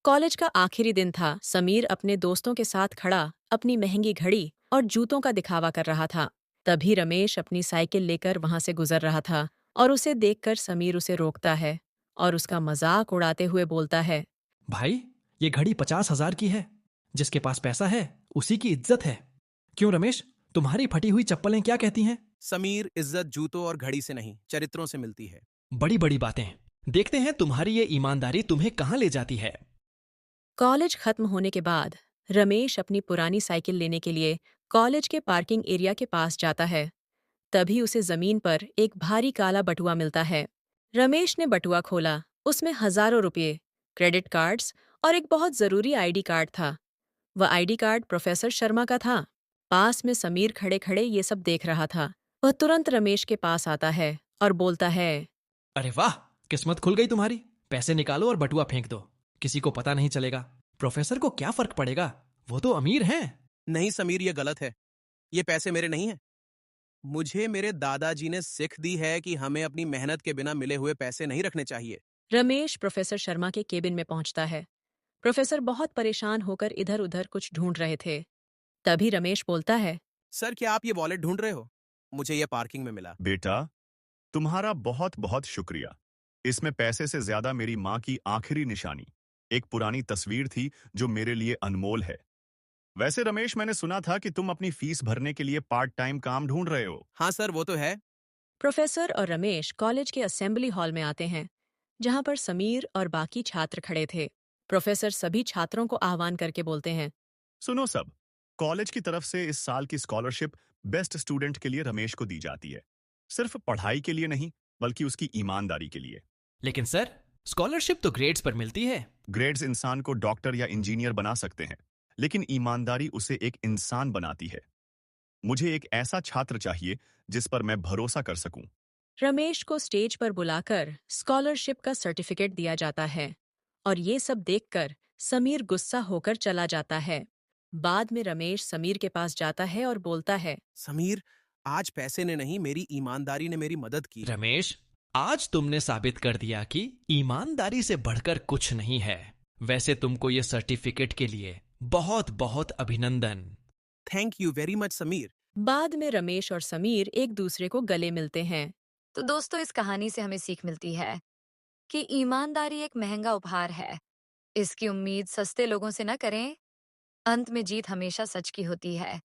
College का आखिरी दिन था। समीर अपने दोस्तों के साथ खड़ा अपनी महंगी घड़ी और जूतों का दिखावा कर रहा था। तभी रमेश अपनी साइकिल लेकर वहां से गुजर रहा था और उसे देखकर समीर उसे रोकता है और उसका मजाक उड़ाते हुए बोलता है। भाई, ये घड़ी 50,000 की है। जिसके पास पैसा है उसी की इज्जत है। क्यों रमेश, तुम्हारी फटी हुई चप्पलें क्या कहती हैं? समीर, इज्जत जूतों और घड़ी से नहीं, चरित्रों से मिलती है। बड़ी बड़ी बातें। देखते हैं तुम्हारी ये ईमानदारी तुम्हें कहाँ ले जाती है। कॉलेज खत्म होने के बाद रमेश अपनी पुरानी साइकिल लेने के लिए कॉलेज के पार्किंग एरिया के पास जाता है। तभी उसे जमीन पर एक भारी काला बटुआ मिलता है। रमेश ने बटुआ खोला। उसमें हजारों रुपये, क्रेडिट कार्ड्स और एक बहुत जरूरी आईडी कार्ड था। वह आईडी कार्ड प्रोफेसर शर्मा का था। पास में समीर खड़े खड़े ये सब देख रहा था। वह तुरंत रमेश के पास आता है और बोलता है। अरे वाह, किस्मत खुल गई तुम्हारी। पैसे निकालो और बटुआ फेंक दो। किसी को पता नहीं चलेगा। प्रोफेसर को क्या फर्क पड़ेगा, वो तो अमीर हैं। नहीं समीर, ये गलत है। ये पैसे मेरे नहीं हैं। मुझे मेरे दादाजी ने सीख दी है कि हमें अपनी मेहनत के बिना मिले हुए पैसे नहीं रखने चाहिए। रमेश प्रोफेसर शर्मा के केबिन में पहुंचता है। प्रोफेसर बहुत परेशान होकर इधर उधर कुछ ढूंढ रहे थे। तभी रमेश बोलता है। सर, क्या आप ये वॉलेट ढूंढ रहे हो? मुझे ये पार्किंग में मिला। बेटा, तुम्हारा बहुत बहुत शुक्रिया। इसमें पैसे से ज्यादा मेरी माँ की आखिरी निशानी, एक पुरानी तस्वीर थी जो मेरे लिए अनमोल है। वैसे रमेश, मैंने सुना था कि तुम अपनी फीस भरने के लिए पार्ट टाइम काम ढूंढ रहे हो। हाँ सर, वो तो है। प्रोफेसर और रमेश कॉलेज के असेंबली हॉल में आते हैं, जहां पर समीर और बाकी छात्र खड़े थे। प्रोफेसर सभी छात्रों को आह्वान करके बोलते हैं। सुनो सब, कॉलेज की तरफ से इस साल की स्कॉलरशिप बेस्ट स्टूडेंट के लिए रमेश को दी जाती है। सिर्फ पढ़ाई के लिए नहीं, बल्कि उसकी ईमानदारी के लिए। लेकिन सर, स्कॉलरशिप तो ग्रेड्स पर मिलती है। ग्रेड्स इंसान को डॉक्टर या इंजीनियर बना सकते हैं, लेकिन ईमानदारी उसे एक इंसान बनाती है। मुझे एक ऐसा छात्र चाहिए जिस पर मैं भरोसा कर सकूं। रमेश को स्टेज पर बुलाकर स्कॉलरशिप का सर्टिफिकेट दिया जाता है और ये सब देखकर समीर गुस्सा होकर चला जाता है। बाद में रमेश समीर के पास जाता है और बोलता है। समीर, आज पैसे ने नहीं, मेरी ईमानदारी ने मेरी मदद की। रमेश, आज तुमने साबित कर दिया कि ईमानदारी से बढ़कर कुछ नहीं है। वैसे तुमको ये सर्टिफिकेट के लिए बहुत बहुत अभिनंदन। Thank you very much Sameer. बाद में रमेश और समीर एक दूसरे को गले मिलते हैं। तो दोस्तों, इस कहानी से हमें सीख मिलती है कि ईमानदारी एक महंगा उपहार है। इसकी उम्मीद सस्ते लोगों से न करें। अंत में जीत हमेशा सच की होती है।